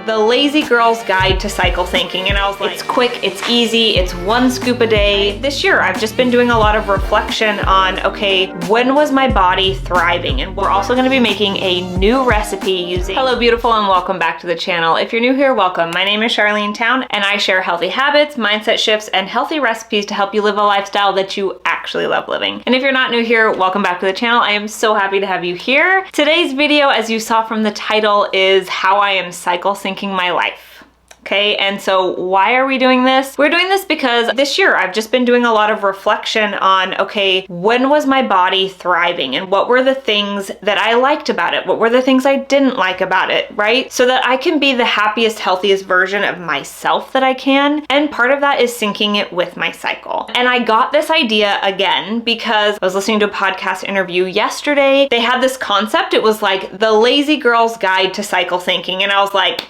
The Lazy Girl's Guide to Cycle Syncing, and I was like, it's quick, it's easy, it's one scoop a day. This year, I've just been doing a lot of reflection on, okay, when was my body thriving? And we're also gonna be making a new recipe using... Hello, beautiful, and welcome back to the channel. If you're new here, welcome. My name is Charlene Town, and I share healthy habits, mindset shifts, and healthy recipes to help you live a lifestyle that you actually love living. And if you're not new here, welcome back to the channel. I am so happy to have you here. Today's video, as you saw from the title, is how I am cycle syncing my life. Okay, and so why are we doing this? We're doing this because this year I've just been doing a lot of reflection on, okay, when was my body thriving and what were the things that I liked about it? What were the things I didn't like about it, right? So that I can be the happiest, healthiest version of myself that I can. And part of that is syncing it with my cycle. And I got this idea again because I was listening to a podcast interview yesterday. They had this concept. It was like the Lazy Girl's Guide to Cycle Syncing. And I was like,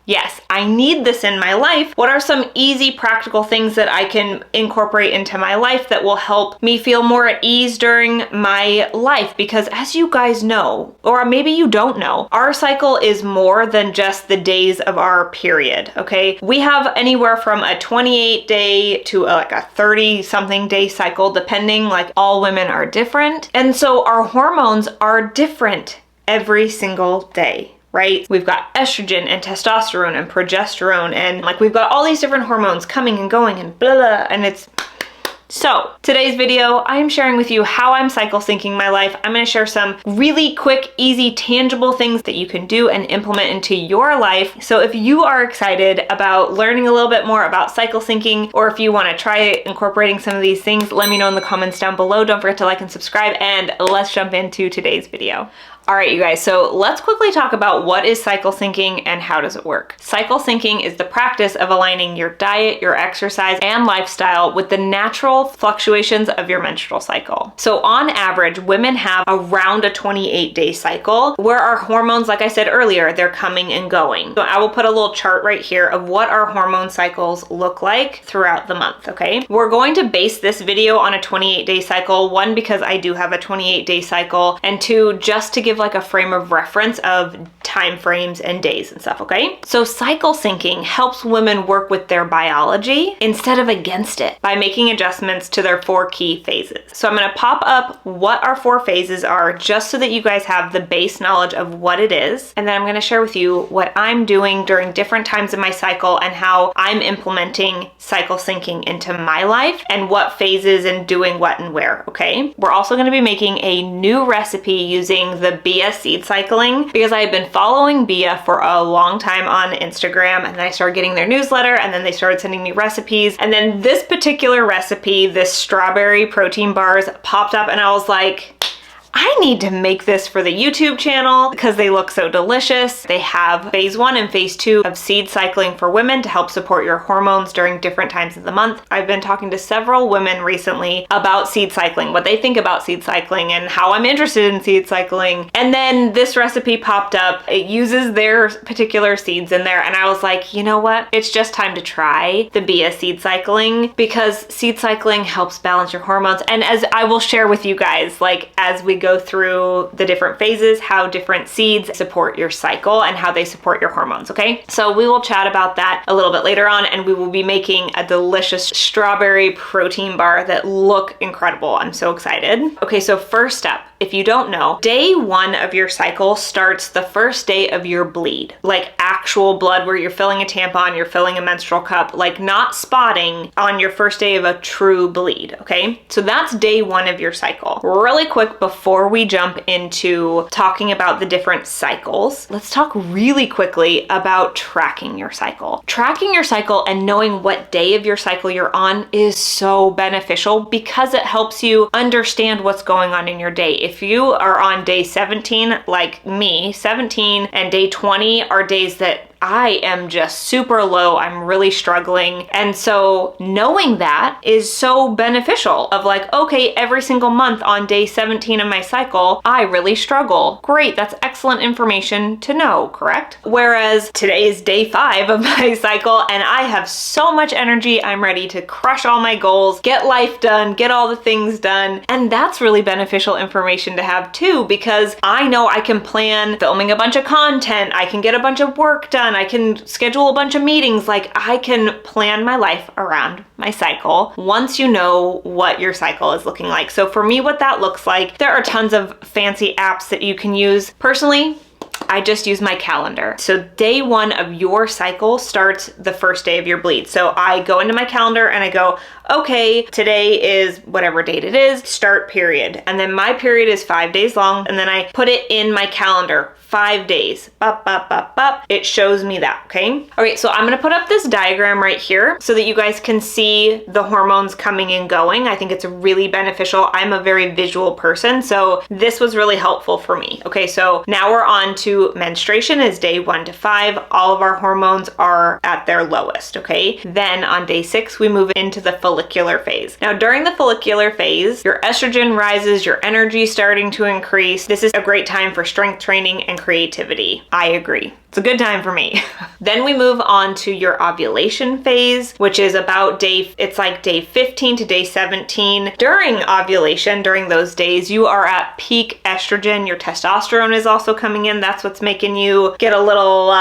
yes, I need this in my life. What are some easy, practical things that I can incorporate into my life that will help me feel more at ease during my life? Because as you guys know, or maybe you don't know, our cycle is more than just the days of our period, okay? We have anywhere from a 28-day to like a 30-something day cycle, depending, like all women are different. And so our hormones are different every single day. Right? We've got estrogen and testosterone and progesterone, and like we've got all these different hormones coming and going and blah, blah, and it's... So today's video, I'm sharing with you how I'm cycle syncing my life. I'm gonna share some really quick, easy, tangible things that you can do and implement into your life. So if you are excited about learning a little bit more about cycle syncing, or if you wanna try incorporating some of these things, let me know in the comments down below. Don't forget to like and subscribe, and let's jump into today's video. All right, you guys, so let's quickly talk about what is cycle syncing and how does it work. Cycle syncing is the practice of aligning your diet, your exercise, and lifestyle with the natural fluctuations of your menstrual cycle. So on average, women have around a 28-day cycle where our hormones, like I said earlier, they're coming and going. So I will put a little chart right here of what our hormone cycles look like throughout the month, okay? We're going to base this video on a 28-day cycle, one, because I do have a 28-day cycle, and two, just to give like a frame of reference of time frames and days and stuff, okay? So cycle syncing helps women work with their biology instead of against it by making adjustments to their 4 key phases. So I'm gonna pop up what our 4 phases are just so that you guys have the base knowledge of what it is. And then I'm gonna share with you what I'm doing during different times in my cycle and how I'm implementing cycle syncing into my life and what phases and doing what and where, okay? We're also gonna be making a new recipe using the Beeya seed cycling because I have been following Beeya for a long time on Instagram, and then I started getting their newsletter, and then they started sending me recipes, and then this particular recipe, this strawberry protein bars, popped up, and I was like, I need to make this for the YouTube channel because they look so delicious. They have phase 1 and phase 2 of seed cycling for women to help support your hormones during different times of the month. I've been talking to several women recently about seed cycling, what they think about seed cycling and how I'm interested in seed cycling. And then this recipe popped up. It uses their particular seeds in there. And I was like, you know what? It's just time to try the Beeya seed cycling because seed cycling helps balance your hormones. And as I will share with you guys, like as we go through the different phases, how different seeds support your cycle and how they support your hormones, okay? So we will chat about that a little bit later on, and we will be making a delicious strawberry protein bar that look incredible. I'm so excited. Okay, so first step, if you don't know, day 1 of your cycle starts the first day of your bleed, like actual blood where you're filling a tampon, you're filling a menstrual cup, like not spotting on your first day of a true bleed, okay? So that's day 1 of your cycle. Really quick before we jump into talking about the different cycles, let's talk really quickly about tracking your cycle. Tracking your cycle and knowing what day of your cycle you're on is so beneficial because it helps you understand what's going on in your day. If you are on day 17, like me, 17 and day 20 are days that I am just super low. I'm really struggling. And so knowing that is so beneficial of like, okay, every single month on day 17 of my cycle, I really struggle. Great, that's excellent information to know, correct? Whereas today is day 5 of my cycle and I have so much energy. I'm ready to crush all my goals, get life done, get all the things done. And that's really beneficial information to have too, because I know I can plan filming a bunch of content. I can get a bunch of work done. fun. I can schedule a bunch of meetings. Like, I can plan my life around my cycle once you know what your cycle is looking like. So for me, what that looks like, there are tons of fancy apps that you can use. Personally, I just use my calendar. So day 1 of your cycle starts the first day of your bleed. So I go into my calendar and I go, okay, today is whatever date it is, start period. And then my period is 5 days long. And then I put it in my calendar, 5 days, it shows me that, okay? All right, so I'm gonna put up this diagram right here so that you guys can see the hormones coming and going. I think it's really beneficial. I'm a very visual person, so this was really helpful for me. Okay, so now we're on to menstruation is day 1 to 5. All of our hormones are at their lowest, okay? Then on day 6, we move into the follicular phase. Now during the follicular phase, your estrogen rises, your energy starting to increase. This is a great time for strength training and creativity. I agree. It's a good time for me. Then we move on to your ovulation phase, which is about it's like day 15 to day 17. During ovulation, during those days, you are at peak estrogen. Your testosterone is also coming in. That's what's making you get a little,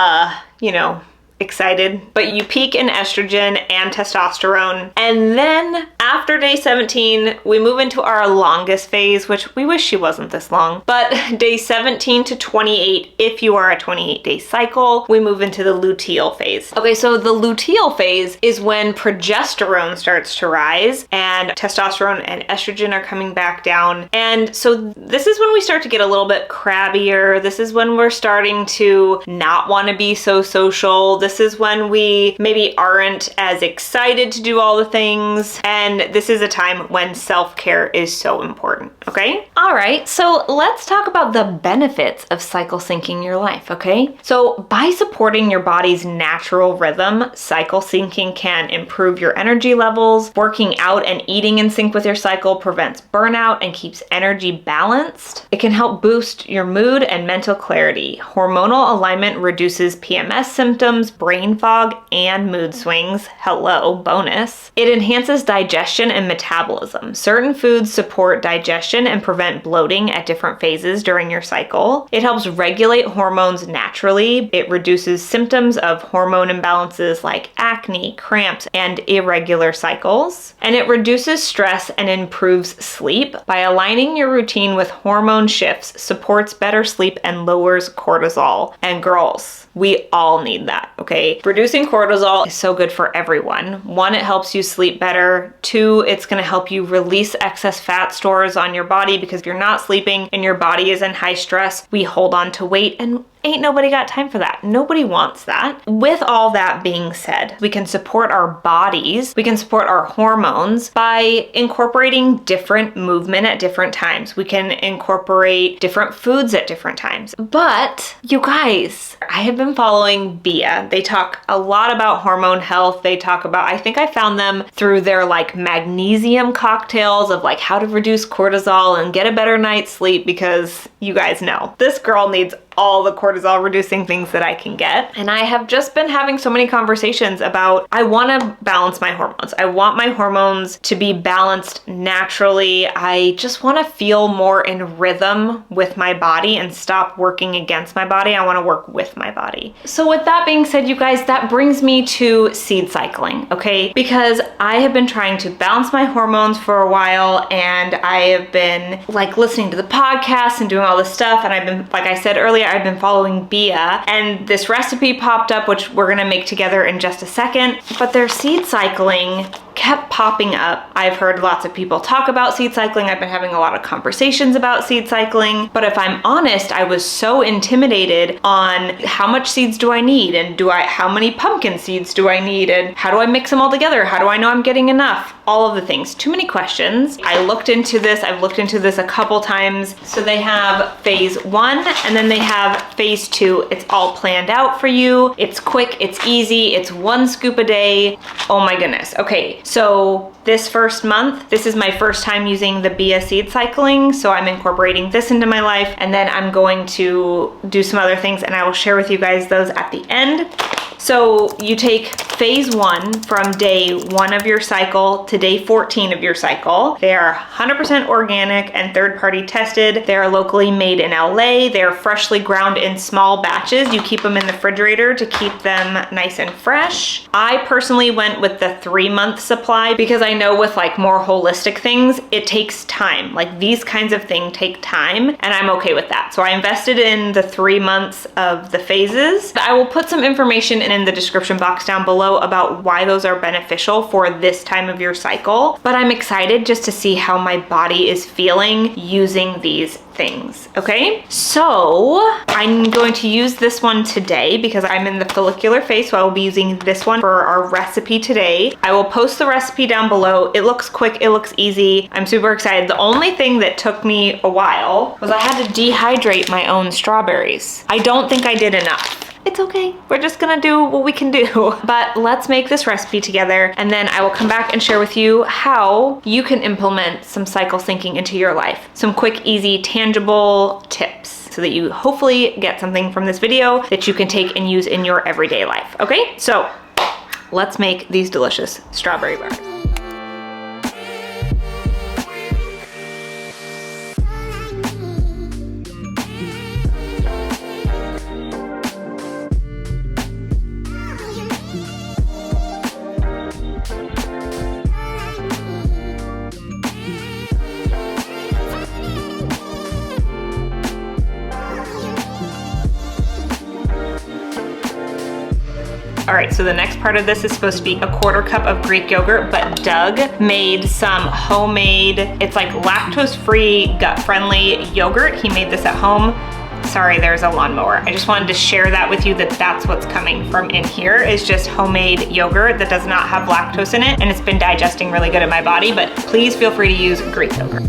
excited, but you peak in estrogen and testosterone. And then after day 17, we move into our longest phase, which we wish she wasn't this long, but day 17 to 28, if you are a 28-day cycle, we move into the luteal phase. Okay, so the luteal phase is when progesterone starts to rise and testosterone and estrogen are coming back down. And so this is when we start to get a little bit crabbier. This is when we're starting to not want to be so social. This is when we maybe aren't as excited to do all the things. And this is a time when self-care is so important, okay? All right, so let's talk about the benefits of cycle syncing your life, okay? So by supporting your body's natural rhythm, cycle syncing can improve your energy levels. Working out and eating in sync with your cycle prevents burnout and keeps energy balanced. It can help boost your mood and mental clarity. Hormonal alignment reduces PMS symptoms, brain fog, and mood swings. Hello, bonus. It enhances digestion and metabolism. Certain foods support digestion and prevent bloating at different phases during your cycle. It helps regulate hormones naturally. It reduces symptoms of hormone imbalances like acne, cramps, and irregular cycles. And it reduces stress and improves sleep. By aligning your routine with hormone shifts, supports better sleep and lowers cortisol. And girls, we all need that, okay? Reducing cortisol is so good for everyone. 1, it helps you sleep better. 2, it's gonna help you release excess fat stores on your body because if you're not sleeping and your body is in high stress, we hold on to weight and ain't nobody got time for that. Nobody wants that. With all that being said, we can support our bodies, we can support our hormones by incorporating different movement at different times. We can incorporate different foods at different times. But you guys, I have been following Beeya. They talk a lot about hormone health. They talk about, I think I found them through their like magnesium cocktails of like how to reduce cortisol and get a better night's sleep, because you guys know this girl needs all the cortisol reducing things that I can get. And I have just been having so many conversations about, I want to balance my hormones. I want my hormones to be balanced naturally. I just want to feel more in rhythm with my body and stop working against my body. I want to work with my body. So with that being said, you guys, that brings me to seed cycling, okay? Because I have been trying to balance my hormones for a while, and I have been like listening to the podcast and doing all this stuff. And I've been, like I said earlier, I've been following Beeya, and this recipe popped up, which we're gonna make together in just a second, but their seed cycling kept popping up. I've heard lots of people talk about seed cycling. I've been having a lot of conversations about seed cycling, but if I'm honest, I was so intimidated on how much seeds do I need, and how many pumpkin seeds do I need, and how do I mix them all together? How do I know I'm getting enough? All of the things. Too many questions. I looked into this. I've looked into this a couple times. So they have phase 1 and then they have phase 2. It's all planned out for you. It's quick, it's easy, it's 1 scoop a day. Oh my goodness. Okay, so this first month, this is my first time using the Beeya seed cycling, so I'm incorporating this into my life, and then I'm going to do some other things, and I will share with you guys those at the end. So you take phase 1 from day 1 of your cycle to day 14 of your cycle. They are 100% organic and third-party tested. They are locally made in LA. They are freshly ground in small batches. You keep them in the refrigerator to keep them nice and fresh. I personally went with the 3-month supply because I know with like more holistic things, it takes time. Like these kinds of things take time, and I'm okay with that. So I invested in the 3 months of the phases. I will put some information in the description box down below about why those are beneficial for this time of your cycle. But I'm excited just to see how my body is feeling using these things, okay? So I'm going to use this one today because I'm in the follicular phase, so I will be using this one for our recipe today. I will post the recipe down below. It looks quick, it looks easy. I'm super excited. The only thing that took me a while was I had to dehydrate my own strawberries. I don't think I did enough. It's okay. We're just gonna do what we can do. But let's make this recipe together, and then I will come back and share with you how you can implement some cycle syncing into your life. Some quick, easy, tangible tips so that you hopefully get something from this video that you can take and use in your everyday life, okay? So let's make these delicious strawberry bars. All right, so the next part of this is supposed to be a 1/4 cup of Greek yogurt, but Doug made some homemade, it's like lactose-free, gut-friendly yogurt. He made this at home. Sorry, there's a lawnmower. I just wanted to share that with you, that that's what's coming from in here, is just homemade yogurt that does not have lactose in it, and it's been digesting really good in my body, but please feel free to use Greek yogurt.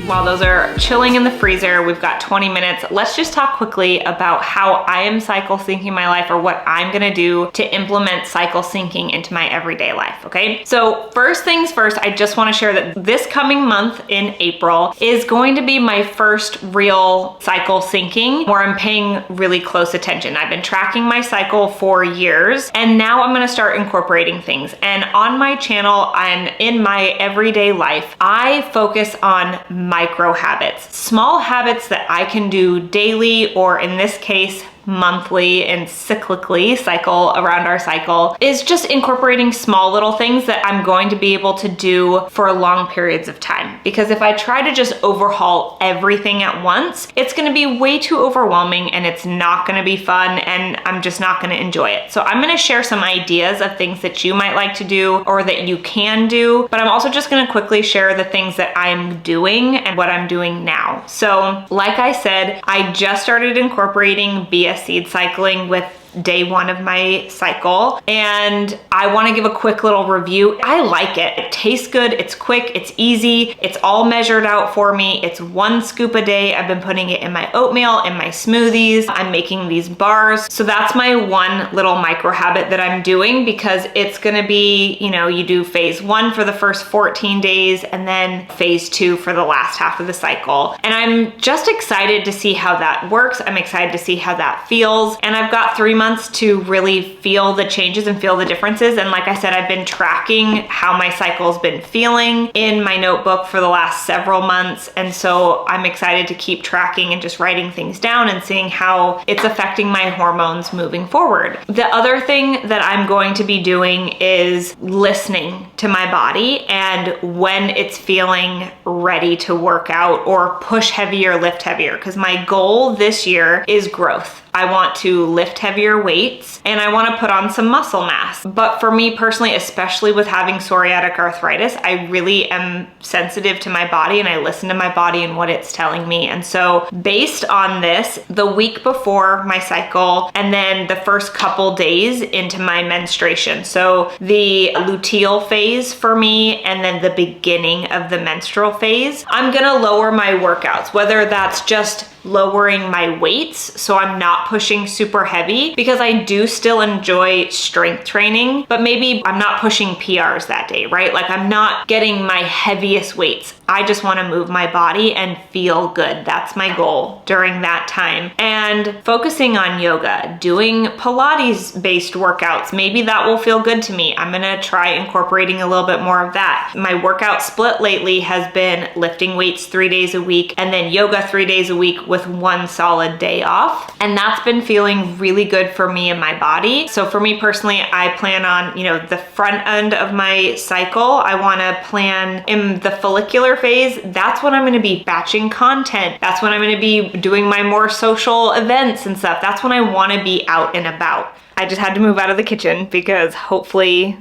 While those are chilling in the freezer, we've got 20 minutes. Let's just talk quickly about how I am cycle syncing my life, or what I'm gonna do to implement cycle syncing into my everyday life, okay? So first things first, I just wanna share that this coming month in April is going to be my first real cycle syncing where I'm paying really close attention. I've been tracking my cycle for years, and now I'm gonna start incorporating things. And on my channel and in my everyday life, I focus on micro habits, small habits that I can do daily, or in this case, monthly and cyclically, cycle around our cycle, is just incorporating small little things that I'm going to be able to do for long periods of time. Because if I try to just overhaul everything at once, it's gonna be way too overwhelming, and it's not gonna be fun, and I'm just not gonna enjoy it. So I'm gonna share some ideas of things that you might like to do or that you can do, but I'm also just gonna quickly share the things that I'm doing and what I'm doing now. So like I said, I just started incorporating Beeya seed cycling with day 1 of my cycle, and I want to give a quick little review. I like it. It tastes good, it's quick, it's easy, it's all measured out for me. It's 1 scoop a day. I've been putting it in my oatmeal, in my smoothies. I'm making these bars. So that's my one little micro habit that I'm doing, because it's gonna be, you know, you do phase 1 for the first 14 days and then phase 2 for the last half of the cycle. And I'm just excited to see how that works. I'm excited to see how that feels. And I've got 3 months to really feel the changes and feel the differences. And like I said, I've been tracking how my cycle's been feeling in my notebook for the last several months. And so I'm excited to keep tracking and just writing things down and seeing how it's affecting my hormones moving forward. The other thing that I'm going to be doing is listening to my body and when it's feeling ready to work out or push heavier, lift heavier, because my goal this year is growth. I want to lift heavier weights and I want to put on some muscle mass. But for me personally, especially with having psoriatic arthritis, I really am sensitive to my body and I listen to my body and what it's telling me. And so based on this, the week before my cycle and then the first couple days into my menstruation, so the luteal phase for me and then the beginning of the menstrual phase, I'm gonna lower my workouts, whether that's just lowering my weights so I'm not pushing super heavy, because I do still enjoy strength training, but maybe I'm not pushing PRs that day, right? Like I'm not getting my heaviest weights. I just want to move my body and feel good. That's my goal during that time. And focusing on yoga, doing Pilates based workouts, maybe that will feel good to me. I'm gonna try incorporating a little bit more of that. My workout split lately has been lifting weights 3 days a week and then yoga 3 days a week with one solid day off. And that's been feeling really good for me and my body. So for me personally, I plan on, the front end of my cycle, I wanna plan in the follicular phase. That's when I'm gonna be batching content. That's when I'm gonna be doing my more social events and stuff. That's when I wanna be out and about. I just had to move out of the kitchen because hopefully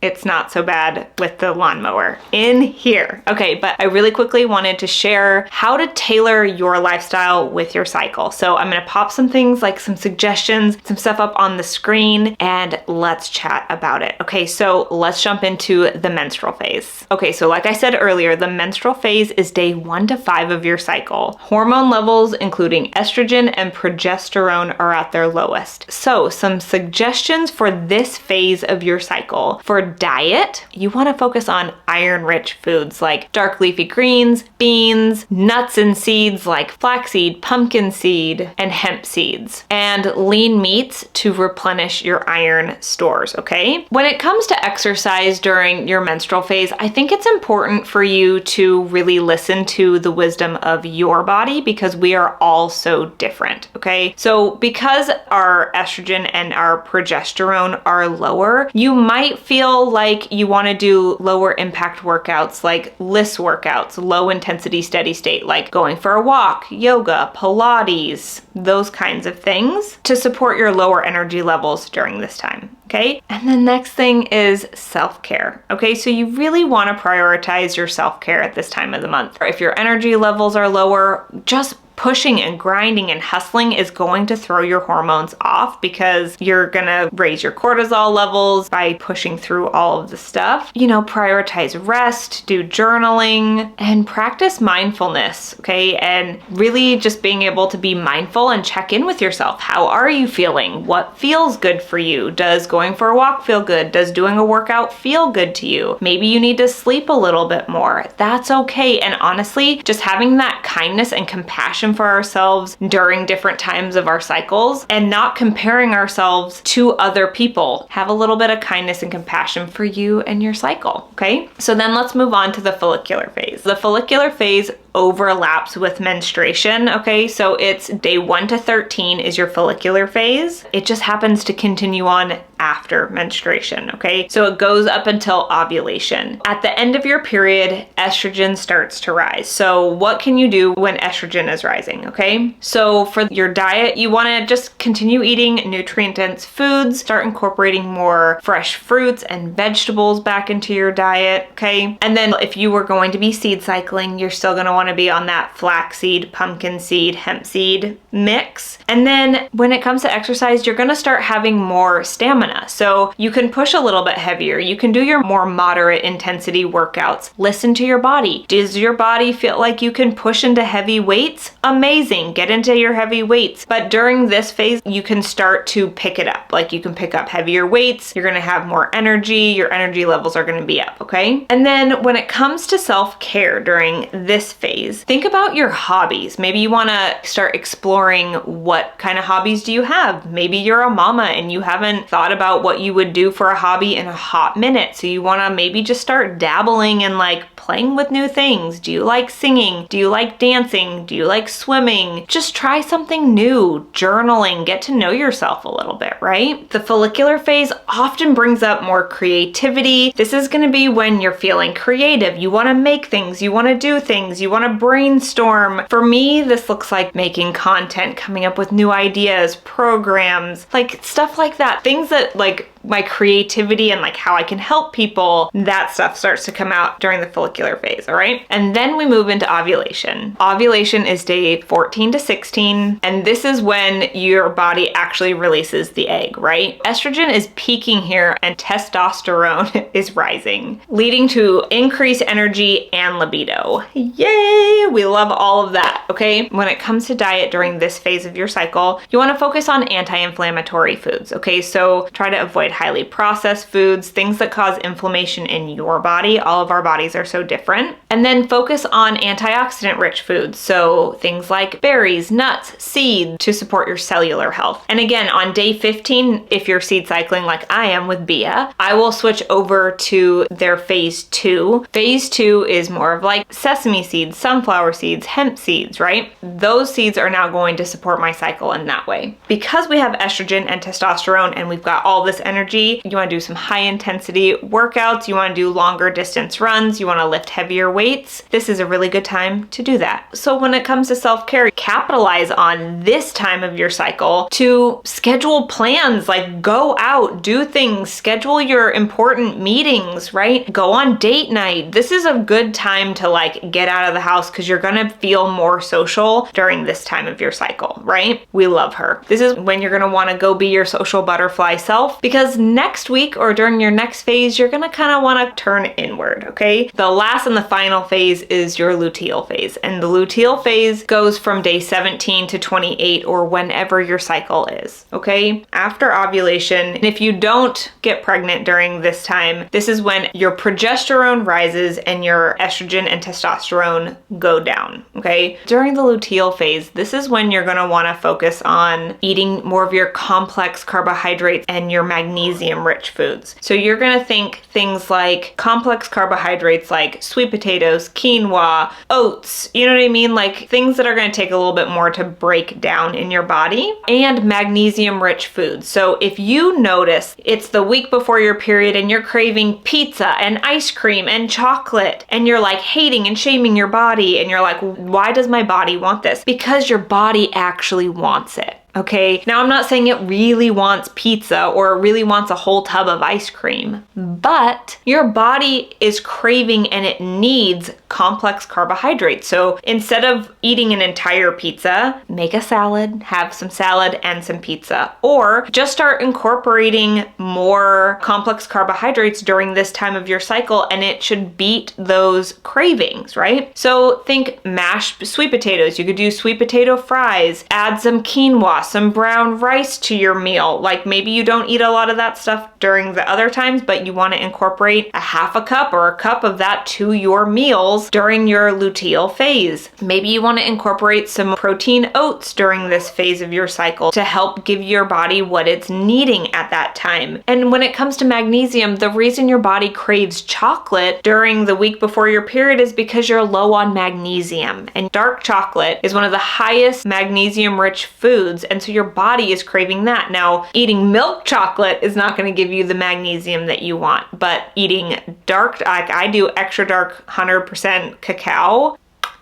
it's not so bad with the lawnmower in here. Okay, but I really quickly wanted to share how to tailor your lifestyle with your cycle. So I'm gonna pop some things, like some suggestions, some stuff up on the screen, and let's chat about it. Okay, so let's jump into the menstrual phase. Okay, so like I said earlier, the menstrual phase is day 1 to 5 of your cycle. Hormone levels, including estrogen and progesterone, are at their lowest. So some suggestions for this phase of your cycle. For diet, you want to focus on iron-rich foods like dark leafy greens, beans, nuts and seeds like flaxseed, pumpkin seed, and hemp seeds, and lean meats to replenish your iron stores, okay? When it comes to exercise during your menstrual phase, I think it's important for you to really listen to the wisdom of your body because we are all so different, okay? So because our estrogen and our progesterone are lower, you might feel like you want to do lower impact workouts like LISS workouts, low intensity steady state, like going for a walk, yoga, Pilates, those kinds of things to support your lower energy levels during this time. Okay. And the next thing is self-care. Okay. So you really want to prioritize your self-care at this time of the month. If your energy levels are lower, just pushing and grinding and hustling is going to throw your hormones off because you're gonna raise your cortisol levels by pushing through all of the stuff. Prioritize rest, do journaling, and practice mindfulness, okay? And really just being able to be mindful and check in with yourself. How are you feeling? What feels good for you? Does going for a walk feel good? Does doing a workout feel good to you? Maybe you need to sleep a little bit more. That's okay. And honestly, just having that kindness and compassion for ourselves during different times of our cycles and not comparing ourselves to other people. Have a little bit of kindness and compassion for you and your cycle, okay? So then let's move on to the follicular phase. The follicular phase overlaps with menstruation, okay? So it's day 1 to 13 is your follicular phase. It just happens to continue on after menstruation, okay? So it goes up until ovulation. At the end of your period, estrogen starts to rise. So what can you do when estrogen is rising, okay? So for your diet, you wanna just continue eating nutrient-dense foods, start incorporating more fresh fruits and vegetables back into your diet, okay? And then if you were going to be seed cycling, you're still gonna want to be on that flaxseed, pumpkin seed, hemp seed mix. And then when it comes to exercise, you're going to start having more stamina. So you can push a little bit heavier. You can do your more moderate intensity workouts. Listen to your body. Does your body feel like you can push into heavy weights? Amazing. Get into your heavy weights. But during this phase, you can start to pick it up. Like you can pick up heavier weights. You're going to have more energy. Your energy levels are going to be up, okay? And then when it comes to self-care during this phase, phase, think about your hobbies. Maybe you want to start exploring what kind of hobbies do you have. Maybe you're a mama and you haven't thought about what you would do for a hobby in a hot minute. So you want to maybe just start dabbling and like playing with new things. Do you like singing? Do you like dancing? Do you like swimming? Just try something new. Journaling, get to know yourself a little bit, right? The follicular phase often brings up more creativity. This is going to be when you're feeling creative. You want to make things, you want to do things, you want to brainstorm. For me, this looks like making content, coming up with new ideas, programs, like stuff like that. Things that like my creativity and like how I can help people, that stuff starts to come out during the follicular phase, all right? And then we move into ovulation. Ovulation is day 14 to 16, and this is when your body actually releases the egg, right? Estrogen is peaking here and testosterone is rising, leading to increased energy and libido. Yay! We love all of that, okay? When it comes to diet during this phase of your cycle, you want to focus on anti-inflammatory foods, okay? So try to avoid highly processed foods, things that cause inflammation in your body. All of our bodies are so different. And then focus on antioxidant rich foods. So things like berries, nuts, seeds to support your cellular health. And again, on day 15, if you're seed cycling like I am with Beeya, I will switch over to their phase 2. Phase 2 is more of like sesame seeds, sunflower seeds, hemp seeds, right? Those seeds are now going to support my cycle in that way. Because we have estrogen and testosterone and we've got all this energy, you want to do some high intensity workouts, you want to do longer distance runs, you want to lift heavier weights, this is a really good time to do that. So when it comes to self-care, capitalize on this time of your cycle to schedule plans, like go out, do things, schedule your important meetings, right? Go on date night. This is a good time to like get out of the house because you're going to feel more social during this time of your cycle, right? We love her. This is when you're going to want to go be your social butterfly self, because next week or during your next phase, you're gonna kind of want to turn inward, okay? The last and the final phase is your luteal phase. And the luteal phase goes from day 17 to 28 or whenever your cycle is, okay? After ovulation, and if you don't get pregnant during this time, this is when your progesterone rises and your estrogen and testosterone go down, okay? During the luteal phase, this is when you're gonna want to focus on eating more of your complex carbohydrates and your magnesium rich foods. So you're gonna think things like complex carbohydrates like sweet potatoes, quinoa, oats, you know what I mean? Like things that are gonna take a little bit more to break down in your body, and magnesium rich foods. So if you notice it's the week before your period and you're craving pizza and ice cream and chocolate and you're like hating and shaming your body and you're like, why does my body want this? Because your body actually wants it. Okay, now I'm not saying it really wants pizza or it really wants a whole tub of ice cream, but your body is craving and it needs complex carbohydrates. So instead of eating an entire pizza, make a salad, have some salad and some pizza, or just start incorporating more complex carbohydrates during this time of your cycle and it should beat those cravings, right? So think mashed sweet potatoes. You could do sweet potato fries, add some quinoa, some brown rice to your meal. Like maybe you don't eat a lot of that stuff during the other times, but you want to incorporate a half a cup or a cup of that to your meals during your luteal phase. Maybe you want to incorporate some protein oats during this phase of your cycle to help give your body what it's needing at that time. And when it comes to magnesium, the reason your body craves chocolate during the week before your period is because you're low on magnesium. And dark chocolate is one of the highest magnesium rich foods, and so your body is craving that. Now, eating milk chocolate is not going to give you the magnesium that you want, but eating dark, like I do extra dark 100% cacao,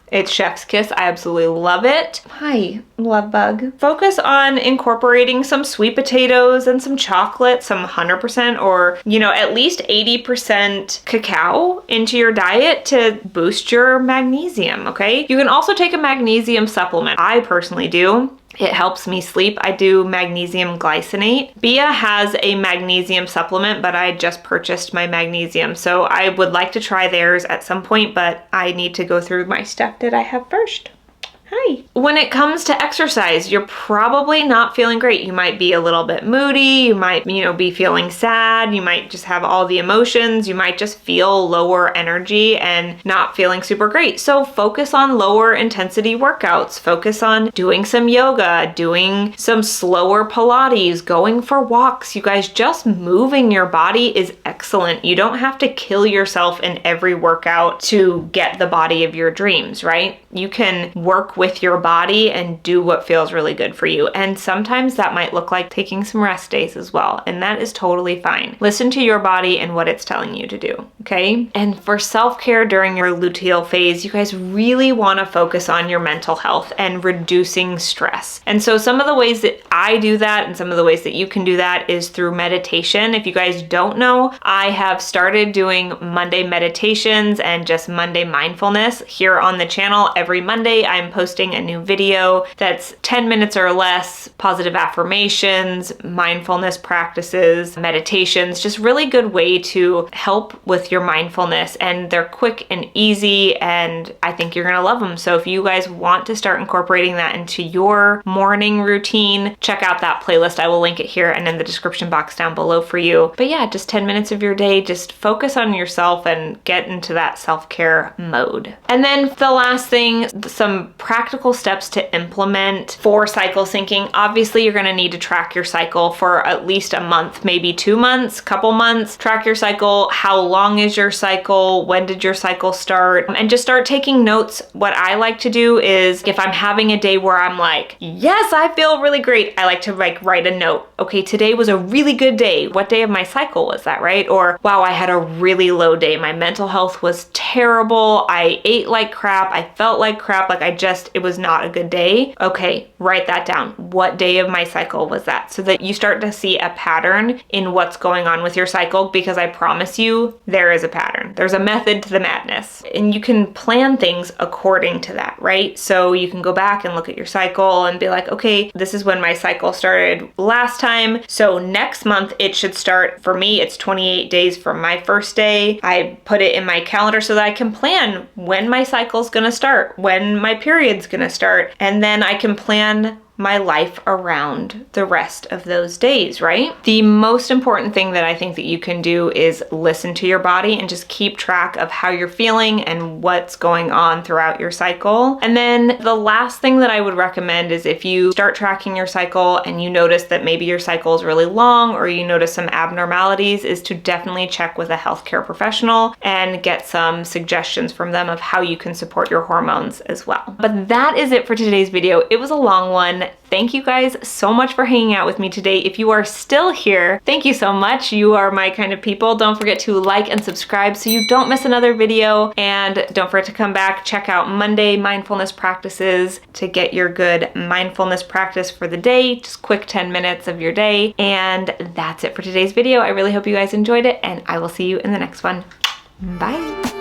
it's chef's kiss. I absolutely love it. Hi, love bug. Focus on incorporating some sweet potatoes and some chocolate, some 100% or, you know, at least 80% cacao into your diet to boost your magnesium, okay? You can also take a magnesium supplement. I personally do. It helps me sleep. I do magnesium glycinate. Beeya has a magnesium supplement, but I just purchased my magnesium. So I would like to try theirs at some point, but I need to go through my stuff that I have first. Hi. When it comes to exercise, you're probably not feeling great. You might be a little bit moody. You might, be feeling sad. You might just have all the emotions. You might just feel lower energy and not feeling super great. So focus on lower intensity workouts. Focus on doing some yoga, doing some slower Pilates, going for walks. You guys, just moving your body is excellent. You don't have to kill yourself in every workout to get the body of your dreams, right? You can work with your body and do what feels really good for you. And sometimes that might look like taking some rest days as well. And that is totally fine. Listen to your body and what it's telling you to do, okay? And for self-care during your luteal phase, you guys really want to focus on your mental health and reducing stress. And so some of the ways that I do that and some of the ways that you can do that is through meditation. If you guys don't know, I have started doing Monday meditations and just Monday mindfulness here on the channel. Every Monday, I'm posting a new video that's 10 minutes or less, positive affirmations, mindfulness practices, meditations, just really good way to help with your mindfulness. And they're quick and easy, and I think you're gonna love them. So if you guys want to start incorporating that into your morning routine, check out that playlist. I will link it here and in the description box down below for you. But yeah, just 10 minutes of your day, just focus on yourself and get into that self-care mode. And then the last thing, some practical steps to implement for cycle syncing. Obviously, you're gonna need to track your cycle for at least a month, maybe 2 months, couple months. Track your cycle. How long is your cycle? When did your cycle start? And just start taking notes. What I like to do is if I'm having a day where I'm like, yes, I feel really great, I like to write a note. Okay, today was a really good day. What day of my cycle was that, right? Or, wow, I had a really low day. My mental health was terrible. I ate like crap. I felt like crap. It was not a good day. Okay, write that down. What day of my cycle was that? So that you start to see a pattern in what's going on with your cycle, because I promise you, there is a pattern. There's a method to the madness. And you can plan things according to that, right? So you can go back and look at your cycle and be like, okay, this is when my cycle started last time. So next month it should start, for me, it's 28 days from my first day. I put it in my calendar so that I can plan when my cycle's gonna start, when my period's gonna start, and then I can plan my life around the rest of those days, right? The most important thing that I think that you can do is listen to your body and just keep track of how you're feeling and what's going on throughout your cycle. And then the last thing that I would recommend is if you start tracking your cycle and you notice that maybe your cycle is really long or you notice some abnormalities, is to definitely check with a healthcare professional and get some suggestions from them of how you can support your hormones as well. But that is it for today's video. It was a long one. Thank you guys so much for hanging out with me today. If you are still here, thank you so much. You are my kind of people. Don't forget to like and subscribe so you don't miss another video. And don't forget to come back, check out Monday mindfulness practices to get your good mindfulness practice for the day. Just quick 10 minutes of your day. And that's it for today's video. I really hope you guys enjoyed it, and I will see you in the next one. Bye.